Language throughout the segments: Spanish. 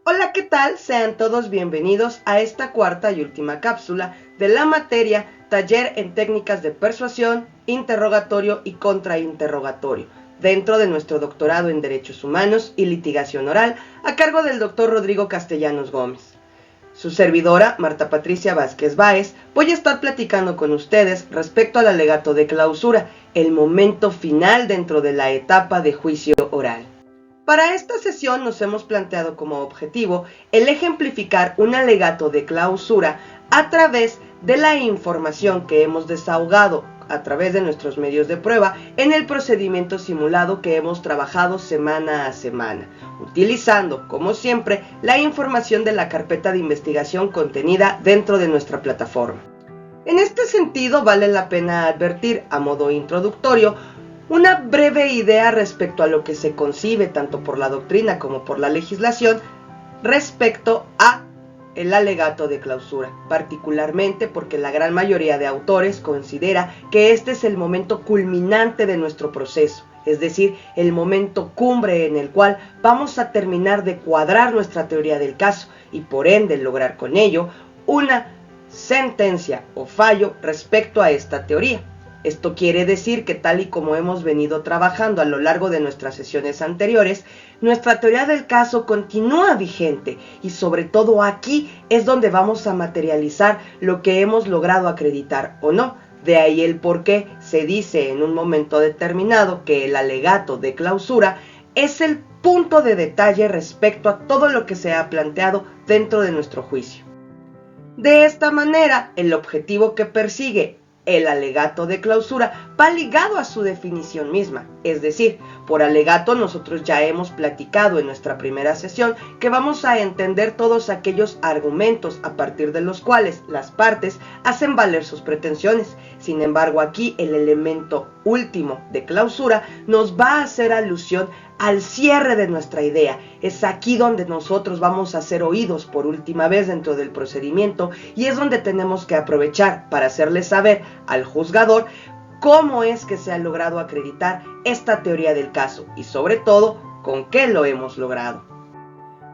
Hola, ¿qué tal? Sean todos bienvenidos a esta cuarta y última cápsula de la materia Taller en Técnicas de Persuasión, Interrogatorio y Contrainterrogatorio, dentro de nuestro doctorado en Derechos Humanos y Litigación Oral, a cargo del doctor Rodrigo Castellanos Gómez. Su servidora, Marta Patricia Vázquez Báez, voy a estar platicando con ustedes respecto al alegato de clausura, el momento final dentro de la etapa de juicio oral. Para esta sesión nos hemos planteado como objetivo el ejemplificar un alegato de clausura a través de la información que hemos desahogado a través de nuestros medios de prueba en el procedimiento simulado que hemos trabajado semana a semana, utilizando, como siempre, la información de la carpeta de investigación contenida dentro de nuestra plataforma. En este sentido, vale la pena advertir, a modo introductorio, una breve idea respecto a lo que se concibe tanto por la doctrina como por la legislación respecto a el alegato de clausura, particularmente porque la gran mayoría de autores considera que este es el momento culminante de nuestro proceso, es decir, el momento cumbre en el cual vamos a terminar de cuadrar nuestra teoría del caso y por ende lograr con ello una sentencia o fallo respecto a esta teoría. Esto quiere decir que tal y como hemos venido trabajando a lo largo de nuestras sesiones anteriores, nuestra teoría del caso continúa vigente y sobre todo aquí es donde vamos a materializar lo que hemos logrado acreditar o no. De ahí el por qué se dice en un momento determinado que el alegato de clausura es el punto de detalle respecto a todo lo que se ha planteado dentro de nuestro juicio. De esta manera, el objetivo que persigue el alegato de clausura va ligado a su definición misma, es decir, por alegato nosotros ya hemos platicado en nuestra primera sesión que vamos a entender todos aquellos argumentos a partir de los cuales las partes hacen valer sus pretensiones. Sin embargo, aquí el elemento último de clausura nos va a hacer alusión al cierre de nuestra idea. Es aquí donde nosotros vamos a ser oídos por última vez dentro del procedimiento y es donde tenemos que aprovechar para hacerle saber al juzgador cómo es que se ha logrado acreditar esta teoría del caso y sobre todo con qué lo hemos logrado.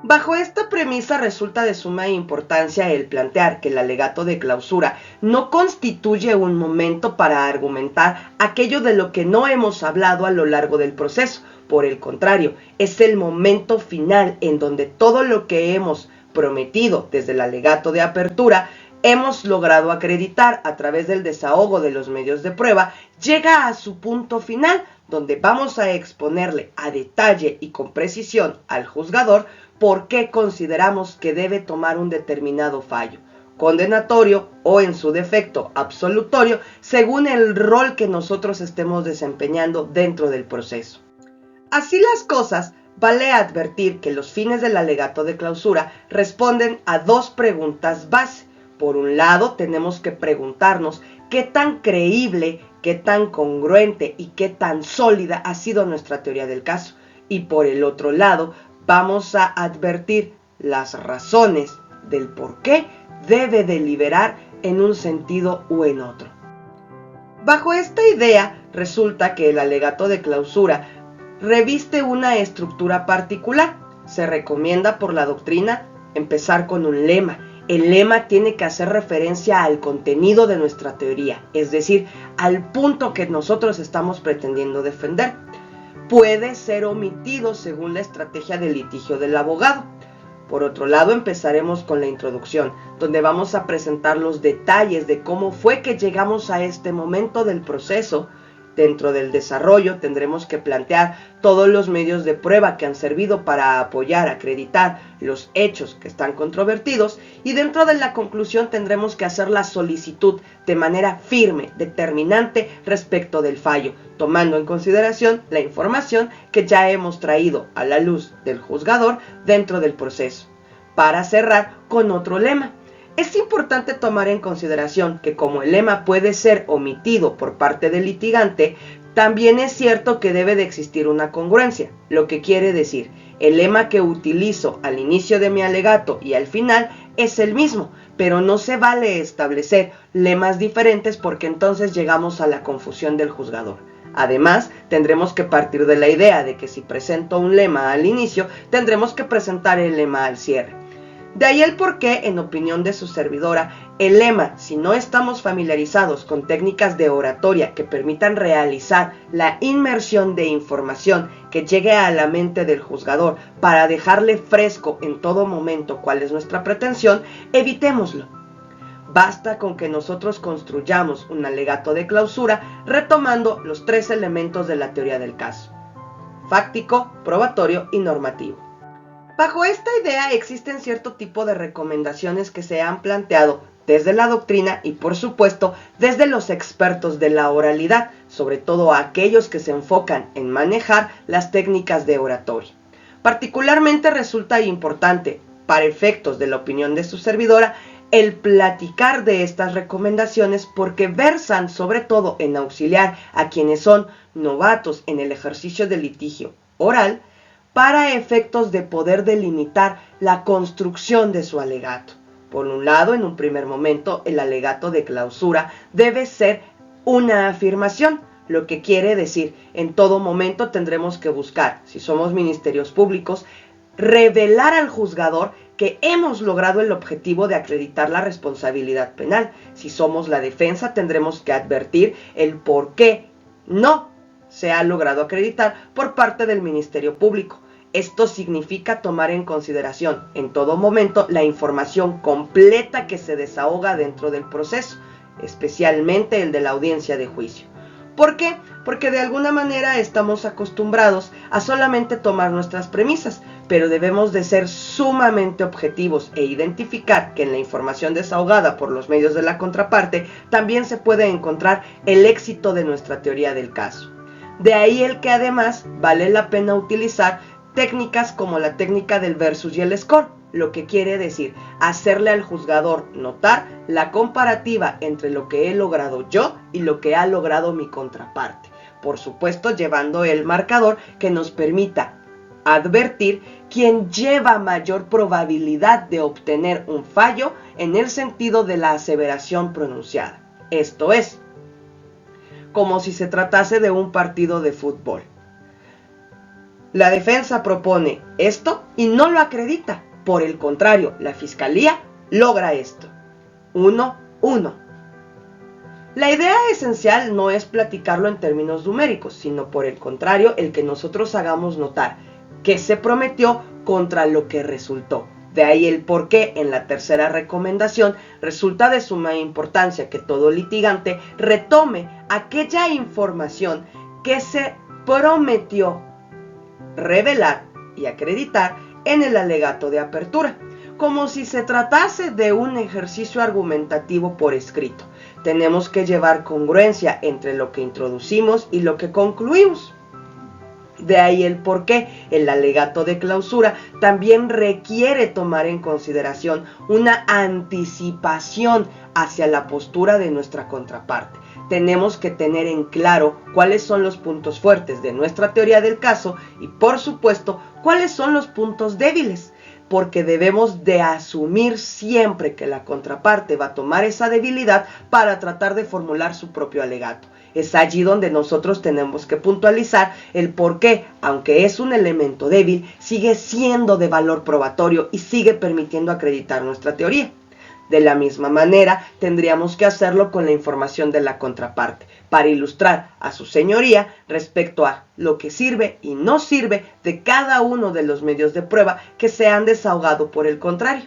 Bajo esta premisa resulta de suma importancia el plantear que el alegato de clausura no constituye un momento para argumentar aquello de lo que no hemos hablado a lo largo del proceso. Por el contrario, es el momento final en donde todo lo que hemos prometido desde el alegato de apertura hemos logrado acreditar a través del desahogo de los medios de prueba, llega a su punto final, donde vamos a exponerle a detalle y con precisión al juzgador por qué consideramos que debe tomar un determinado fallo, condenatorio o en su defecto absolutorio, según el rol que nosotros estemos desempeñando dentro del proceso. Así las cosas, vale advertir que los fines del alegato de clausura responden a dos preguntas base. Por un lado, tenemos que preguntarnos qué tan creíble, qué tan congruente y qué tan sólida ha sido nuestra teoría del caso. Y por el otro lado, vamos a advertir las razones del por qué debe deliberar en un sentido u en otro. Bajo esta idea, resulta que el alegato de clausura reviste una estructura particular. Se recomienda por la doctrina empezar con un lema. El lema tiene que hacer referencia al contenido de nuestra teoría, es decir, al punto que nosotros estamos pretendiendo defender. Puede ser omitido según la estrategia de litigio del abogado. Por otro lado, empezaremos con la introducción, donde vamos a presentar los detalles de cómo fue que llegamos a este momento del proceso. Dentro del desarrollo tendremos que plantear todos los medios de prueba que han servido para apoyar, acreditar los hechos que están controvertidos y dentro de la conclusión tendremos que hacer la solicitud de manera firme, determinante respecto del fallo, tomando en consideración la información que ya hemos traído a la luz del juzgador dentro del proceso. Para cerrar con otro lema. Es importante tomar en consideración que como el lema puede ser omitido por parte del litigante, también es cierto que debe de existir una congruencia, lo que quiere decir, el lema que utilizo al inicio de mi alegato y al final es el mismo, pero no se vale establecer lemas diferentes porque entonces llegamos a la confusión del juzgador. Además, tendremos que partir de la idea de que si presento un lema al inicio, tendremos que presentar el lema al cierre. De ahí el porqué, en opinión de su servidora, el lema, si no estamos familiarizados con técnicas de oratoria que permitan realizar la inmersión de información que llegue a la mente del juzgador para dejarle fresco en todo momento cuál es nuestra pretensión, evitémoslo. Basta con que nosotros construyamos un alegato de clausura retomando los 3 elementos de la teoría del caso: fáctico, probatorio y normativo. Bajo esta idea existen cierto tipo de recomendaciones que se han planteado desde la doctrina y, por supuesto, desde los expertos de la oralidad, sobre todo aquellos que se enfocan en manejar las técnicas de oratoria. Particularmente resulta importante, para efectos de la opinión de su servidora, el platicar de estas recomendaciones porque versan sobre todo en auxiliar a quienes son novatos en el ejercicio del litigio oral, para efectos de poder delimitar la construcción de su alegato. Por un lado, en un primer momento, el alegato de clausura debe ser una afirmación, lo que quiere decir, en todo momento tendremos que buscar, si somos ministerios públicos, revelar al juzgador que hemos logrado el objetivo de acreditar la responsabilidad penal. Si somos la defensa, tendremos que advertir el por qué no se ha logrado acreditar por parte del Ministerio Público. Esto significa tomar en consideración en todo momento la información completa que se desahoga dentro del proceso, especialmente el de la audiencia de juicio. ¿Por qué? Porque de alguna manera estamos acostumbrados a solamente tomar nuestras premisas, pero debemos de ser sumamente objetivos e identificar que en la información desahogada por los medios de la contraparte también se puede encontrar el éxito de nuestra teoría del caso. De ahí el que además vale la pena utilizar técnicas como la técnica del versus y el score, lo que quiere decir hacerle al juzgador notar la comparativa entre lo que he logrado yo y lo que ha logrado mi contraparte. Por supuesto, llevando el marcador que nos permita advertir quién lleva mayor probabilidad de obtener un fallo en el sentido de la aseveración pronunciada. Esto es, como si se tratase de un partido de fútbol. La defensa propone esto y no lo acredita. Por el contrario, la fiscalía logra esto. 1-1. La idea esencial no es platicarlo en términos numéricos, sino por el contrario, el que nosotros hagamos notar qué se prometió contra lo que resultó. De ahí el por qué en la tercera recomendación resulta de suma importancia que todo litigante retome aquella información que se prometió revelar y acreditar en el alegato de apertura, como si se tratase de un ejercicio argumentativo por escrito. Tenemos que llevar congruencia entre lo que introducimos y lo que concluimos. De ahí el por qué el alegato de clausura también requiere tomar en consideración una anticipación hacia la postura de nuestra contraparte. Tenemos que tener en claro cuáles son los puntos fuertes de nuestra teoría del caso y, por supuesto, cuáles son los puntos débiles, porque debemos de asumir siempre que la contraparte va a tomar esa debilidad para tratar de formular su propio alegato. Es allí donde nosotros tenemos que puntualizar el por qué, aunque es un elemento débil, sigue siendo de valor probatorio y sigue permitiendo acreditar nuestra teoría. De la misma manera, tendríamos que hacerlo con la información de la contraparte, para ilustrar a su señoría respecto a lo que sirve y no sirve de cada uno de los medios de prueba que se han desahogado por el contrario.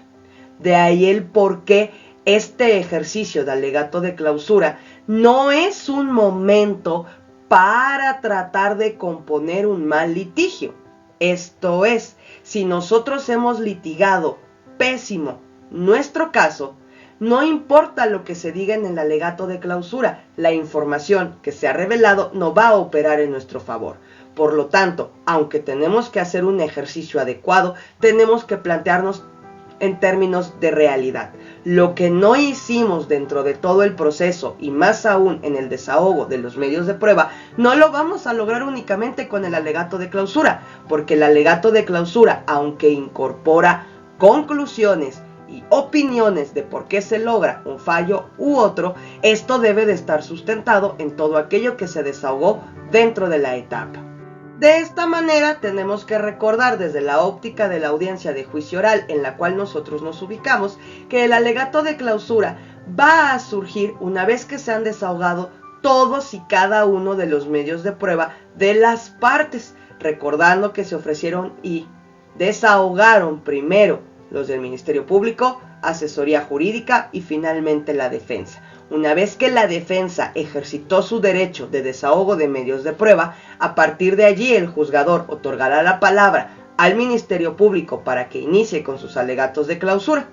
De ahí el por qué este ejercicio de alegato de clausura no es un momento para tratar de componer un mal litigio. Esto es, si nosotros hemos litigado pésimo nuestro caso, no importa lo que se diga en el alegato de clausura, la información que se ha revelado no va a operar en nuestro favor. Por lo tanto, aunque tenemos que hacer un ejercicio adecuado, tenemos que plantearnos en términos de realidad. Lo que no hicimos dentro de todo el proceso y más aún en el desahogo de los medios de prueba, no lo vamos a lograr únicamente con el alegato de clausura, porque el alegato de clausura, aunque incorpora conclusiones y opiniones de por qué se logra un fallo u otro, esto debe de estar sustentado en todo aquello que se desahogó dentro de la etapa. De esta manera tenemos que recordar desde la óptica de la audiencia de juicio oral en la cual nosotros nos ubicamos, que el alegato de clausura va a surgir una vez que se han desahogado todos y cada uno de los medios de prueba de las partes, recordando que se ofrecieron y desahogaron primero los del Ministerio Público, asesoría jurídica y finalmente la defensa. Una vez que la defensa ejercitó su derecho de desahogo de medios de prueba, a partir de allí el juzgador otorgará la palabra al Ministerio Público para que inicie con sus alegatos de clausura.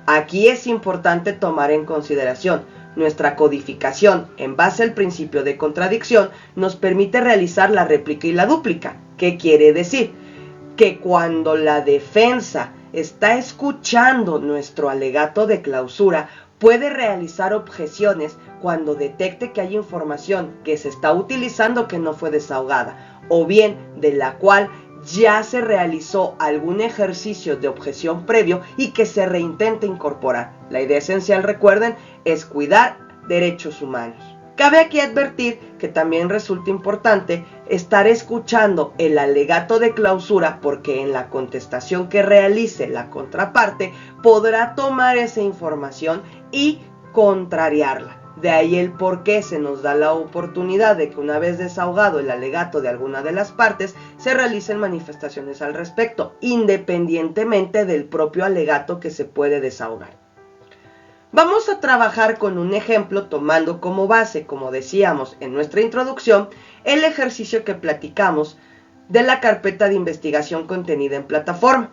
Aquí es importante tomar en consideración nuestra codificación en base al principio de contradicción nos permite realizar la réplica y la dúplica. ¿Qué quiere decir? Que cuando la defensa está escuchando nuestro alegato de clausura, puede realizar objeciones cuando detecte que hay información que se está utilizando que no fue desahogada, o bien de la cual ya se realizó algún ejercicio de objeción previo y que se reintente incorporar. La idea esencial, recuerden, es cuidar derechos humanos. Cabe aquí advertir que también resulta importante estar escuchando el alegato de clausura porque en la contestación que realice la contraparte podrá tomar esa información y contrariarla. De ahí el por qué se nos da la oportunidad de que una vez desahogado el alegato de alguna de las partes, se realicen manifestaciones al respecto, independientemente del propio alegato que se puede desahogar. Vamos a trabajar con un ejemplo tomando como base, como decíamos en nuestra introducción, el ejercicio que platicamos de la carpeta de investigación contenida en plataforma.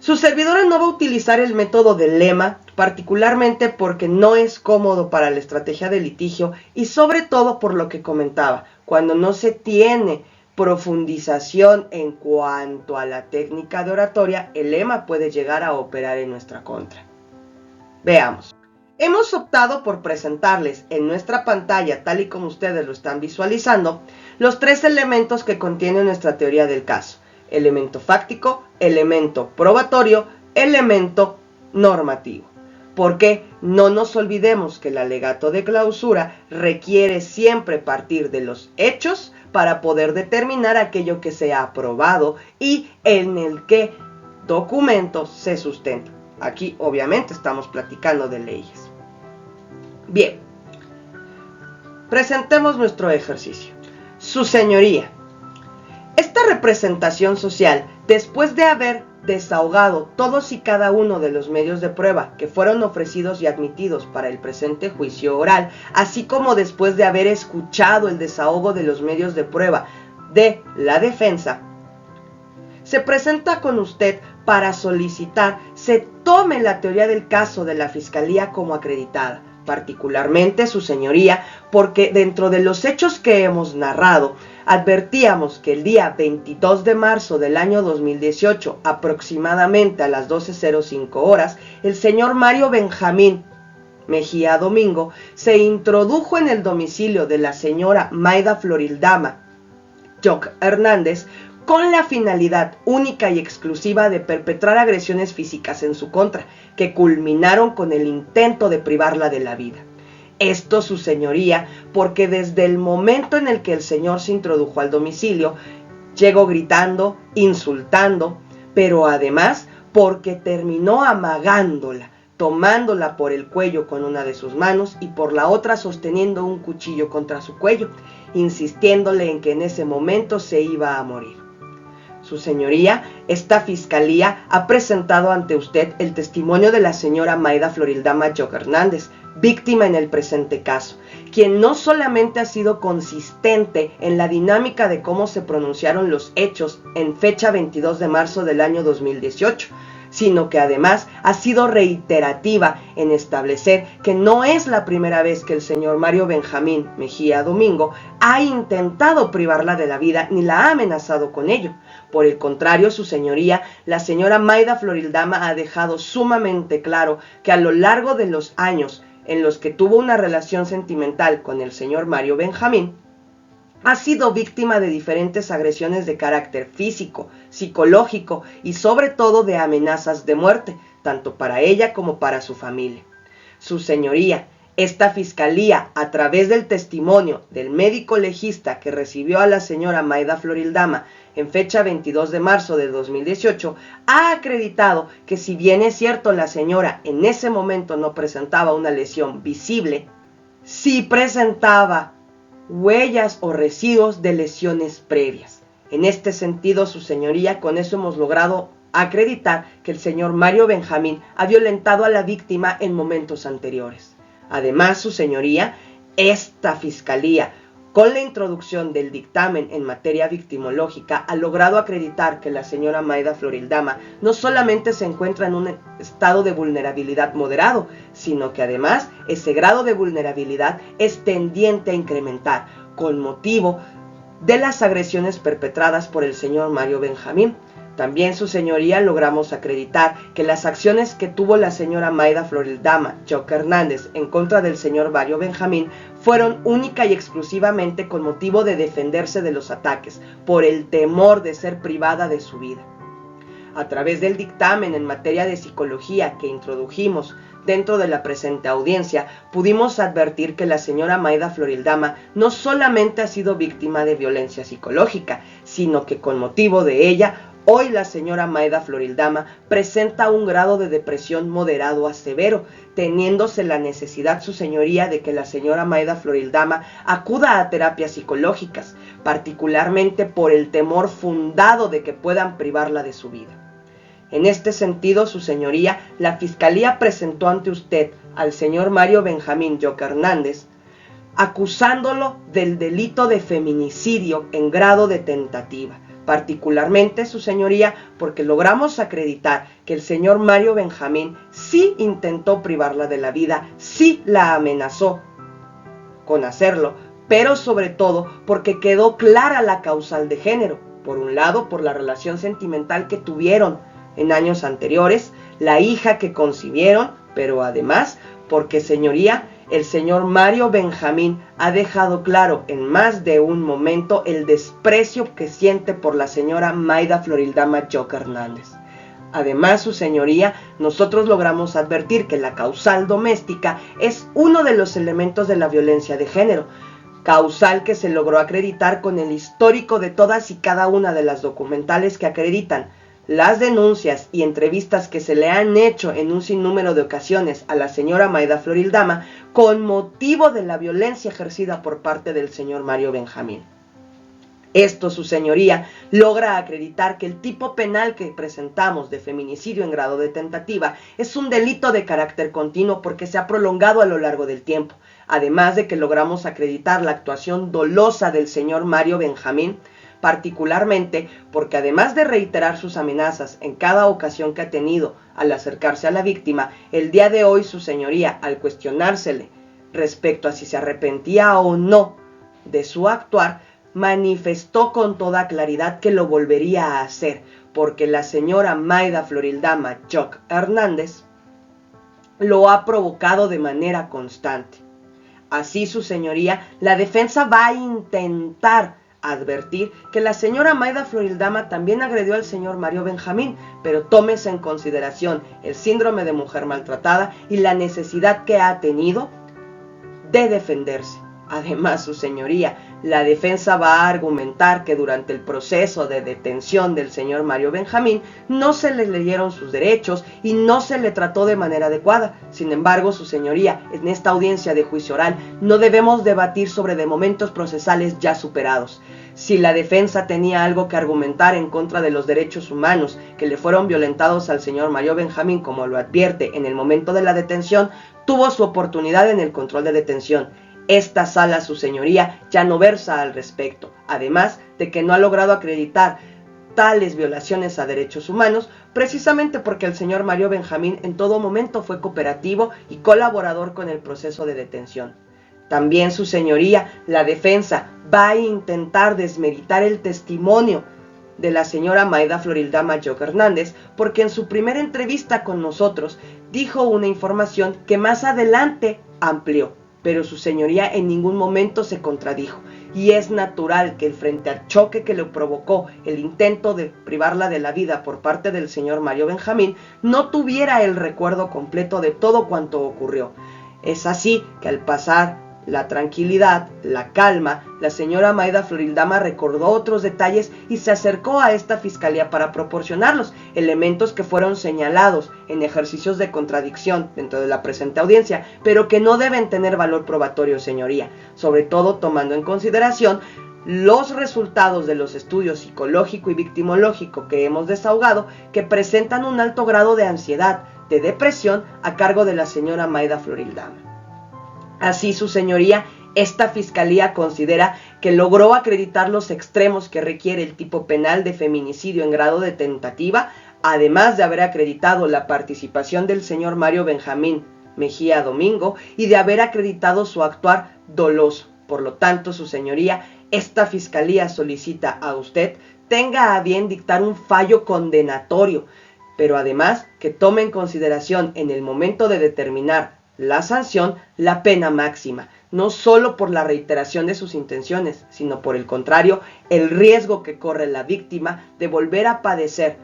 Su servidora no va a utilizar el método del lema, particularmente porque no es cómodo para la estrategia de litigio y sobre todo por lo que comentaba, cuando no se tiene profundización en cuanto a la técnica de oratoria, el lema puede llegar a operar en nuestra contra. Veamos. Hemos optado por presentarles en nuestra pantalla, tal y como ustedes lo están visualizando, los tres elementos que contiene nuestra teoría del caso. Elemento fáctico, elemento probatorio, elemento normativo. Porque no nos olvidemos que el alegato de clausura requiere siempre partir de los hechos para poder determinar aquello que se ha aprobado y en el que documentos se sustentan. Aquí obviamente estamos platicando de leyes. Bien, presentemos nuestro ejercicio. Su señoría, esta representación social, después de haber desahogado todos y cada uno de los medios de prueba que fueron ofrecidos y admitidos para el presente juicio oral, así como después de haber escuchado el desahogo de los medios de prueba de la defensa, se presenta con usted para solicitar se tome la teoría del caso de la Fiscalía como acreditada, particularmente su señoría, porque dentro de los hechos que hemos narrado, advertíamos que el día 22 de marzo del año 2018, aproximadamente a las 12:05 horas, el señor Mario Benjamín Mejía Domingo se introdujo en el domicilio de la señora Mayda Florildama Joc Hernández con la finalidad única y exclusiva de perpetrar agresiones físicas en su contra, que culminaron con el intento de privarla de la vida. Esto, su señoría, porque desde el momento en el que el señor se introdujo al domicilio, llegó gritando, insultando, pero además porque terminó amagándola, tomándola por el cuello con una de sus manos y por la otra sosteniendo un cuchillo contra su cuello, insistiéndole en que en ese momento se iba a morir. Su señoría, esta fiscalía ha presentado ante usted el testimonio de la señora Mayda Florildama Joc Hernández, víctima en el presente caso, quien no solamente ha sido consistente en la dinámica de cómo se pronunciaron los hechos en fecha 22 de marzo del año 2018, sino que además ha sido reiterativa en establecer que no es la primera vez que el señor Mario Benjamín Mejía Domingo ha intentado privarla de la vida ni la ha amenazado con ello. Por el contrario, su señoría, la señora Mayda Florildama ha dejado sumamente claro que a lo largo de los años en los que tuvo una relación sentimental con el señor Mario Benjamín, ha sido víctima de diferentes agresiones de carácter físico, psicológico y sobre todo de amenazas de muerte, tanto para ella como para su familia. Su señoría, esta fiscalía, a través del testimonio del médico legista que recibió a la señora Mayda Florildama en fecha 22 de marzo de 2018, ha acreditado que si bien es cierto la señora en ese momento no presentaba una lesión visible, sí presentaba huellas o residuos de lesiones previas. En este sentido, su señoría, con eso hemos logrado acreditar que el señor Mario Benjamín ha violentado a la víctima en momentos anteriores. Además, su señoría, esta fiscalía, con la introducción del dictamen en materia victimológica, ha logrado acreditar que la señora Mayda Florildama no solamente se encuentra en un estado de vulnerabilidad moderado, sino que además ese grado de vulnerabilidad es tendiente a incrementar con motivo de las agresiones perpetradas por el señor Mario Benjamín. También, su señoría, logramos acreditar que las acciones que tuvo la señora Mayda Florildama Jock Hernández en contra del señor Mario Benjamín fueron única y exclusivamente con motivo de defenderse de los ataques, por el temor de ser privada de su vida. A través del dictamen en materia de psicología que introdujimos dentro de la presente audiencia, pudimos advertir que la señora Mayda Florildama no solamente ha sido víctima de violencia psicológica, sino que con motivo de ella, hoy la señora Mayda Florildama presenta un grado de depresión moderado a severo, teniéndose la necesidad, su señoría, de que la señora Mayda Florildama acuda a terapias psicológicas, particularmente por el temor fundado de que puedan privarla de su vida. En este sentido, su señoría, la Fiscalía presentó ante usted al señor Mario Benjamín Jock Hernández, acusándolo del delito de feminicidio en grado de tentativa. Particularmente, su señoría, porque logramos acreditar que el señor Mario Benjamín sí intentó privarla de la vida, sí la amenazó con hacerlo, pero sobre todo porque quedó clara la causal de género. Por un lado, por la relación sentimental que tuvieron en años anteriores, la hija que concibieron, pero además porque, señoría, el señor Mario Benjamín ha dejado claro en más de un momento el desprecio que siente por la señora Mayda Florildama Jock Hernández. Además, su señoría, nosotros logramos advertir que la causal doméstica es uno de los elementos de la violencia de género, causal que se logró acreditar con el histórico de todas y cada una de las documentales que acreditan las denuncias y entrevistas que se le han hecho en un sinnúmero de ocasiones a la señora Mayda Florildama con motivo de la violencia ejercida por parte del señor Mario Benjamín. Esto, su señoría, logra acreditar que el tipo penal que presentamos de feminicidio en grado de tentativa es un delito de carácter continuo porque se ha prolongado a lo largo del tiempo, además de que logramos acreditar la actuación dolosa del señor Mario Benjamín, particularmente porque además de reiterar sus amenazas en cada ocasión que ha tenido al acercarse a la víctima, el día de hoy, su señoría, al cuestionársele respecto a si se arrepentía o no de su actuar, manifestó con toda claridad que lo volvería a hacer, porque la señora Mayda Florildama Jock Hernández lo ha provocado de manera constante. Así, su señoría, la defensa va a intentar advertir que la señora Mayda Florildama también agredió al señor Mario Benjamín, pero tómese en consideración el síndrome de mujer maltratada y la necesidad que ha tenido de defenderse. Además, su señoría, la defensa va a argumentar que durante el proceso de detención del señor Mario Benjamín no se le leyeron sus derechos y no se le trató de manera adecuada. Sin embargo, su señoría, en esta audiencia de juicio oral no debemos debatir sobre de momentos procesales ya superados. Si la defensa tenía algo que argumentar en contra de los derechos humanos que le fueron violentados al señor Mario Benjamín, como lo advierte en el momento de la detención, tuvo su oportunidad en el control de detención. Esta sala, su señoría, ya no versa al respecto, además de que no ha logrado acreditar tales violaciones a derechos humanos, precisamente porque el señor Mario Benjamín en todo momento fue cooperativo y colaborador con el proceso de detención. También, su señoría, la defensa va a intentar desmeritar el testimonio de la señora Mayda Florildama Jock Hernández, porque en su primera entrevista con nosotros dijo una información que más adelante amplió, pero su señoría en ningún momento se contradijo. y es natural que frente al choque que le provocó el intento de privarla de la vida por parte del señor Mario Benjamín, no tuviera el recuerdo completo de todo cuanto ocurrió. Es así que al pasar la tranquilidad, la calma, la señora Maida Florildama recordó otros detalles y se acercó a esta fiscalía para proporcionarlos, elementos que fueron señalados en ejercicios de contradicción dentro de la presente audiencia, pero que no deben tener valor probatorio, señoría, sobre todo tomando en consideración los resultados de los estudios psicológico y victimológico que hemos desahogado, que presentan un alto grado de ansiedad, de depresión a cargo de la señora Maida Florildama. Así, su señoría, esta fiscalía considera que logró acreditar los extremos que requiere el tipo penal de feminicidio en grado de tentativa, además de haber acreditado la participación del señor Mario Benjamín Mejía Domingo y de haber acreditado su actuar doloso. Por lo tanto, su señoría, esta fiscalía solicita a usted tenga a bien dictar un fallo condenatorio, pero además que tome en consideración en el momento de determinar la sanción, la pena máxima, no solo por la reiteración de sus intenciones, sino por el contrario, el riesgo que corre la víctima de volver a padecer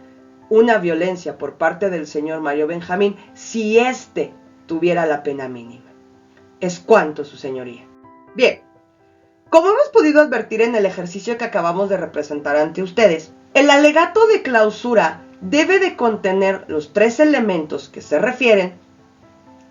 una violencia por parte del señor Mario Benjamín si éste tuviera la pena mínima. Es cuanto, su señoría. Bien, como hemos podido advertir en el ejercicio que acabamos de representar ante ustedes, el alegato de clausura debe de contener los tres elementos que se refieren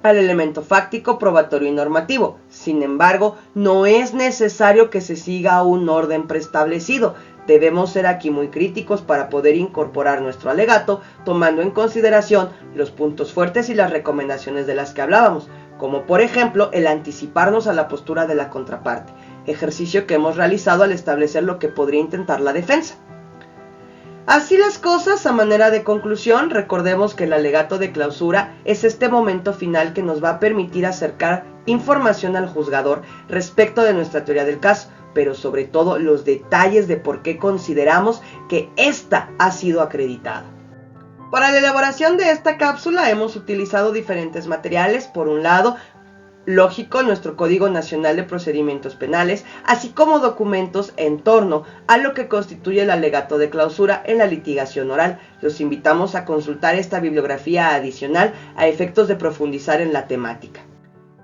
al elemento fáctico, probatorio y normativo. Sin embargo, no es necesario que se siga un orden preestablecido. Debemos ser aquí muy críticos para poder incorporar nuestro alegato, tomando en consideración los puntos fuertes y las recomendaciones de las que hablábamos, como por ejemplo el anticiparnos a la postura de la contraparte, ejercicio que hemos realizado al establecer lo que podría intentar la defensa. Así las cosas, a manera de conclusión, recordemos que el alegato de clausura es este momento final que nos va a permitir acercar información al juzgador respecto de nuestra teoría del caso, pero sobre todo los detalles de por qué consideramos que ésta ha sido acreditada. Para la elaboración de esta cápsula hemos utilizado diferentes materiales. Por un lado, lógico, nuestro Código Nacional de Procedimientos Penales, así como documentos en torno a lo que constituye el alegato de clausura en la litigación oral. Los invitamos a consultar esta bibliografía adicional a efectos de profundizar en la temática.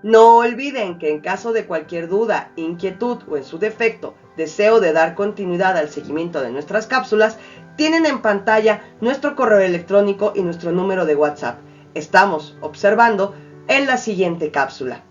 No olviden que en caso de cualquier duda, inquietud o en su defecto, deseo de dar continuidad al seguimiento de nuestras cápsulas, tienen en pantalla nuestro correo electrónico y nuestro número de WhatsApp. Estamos observando en la siguiente cápsula.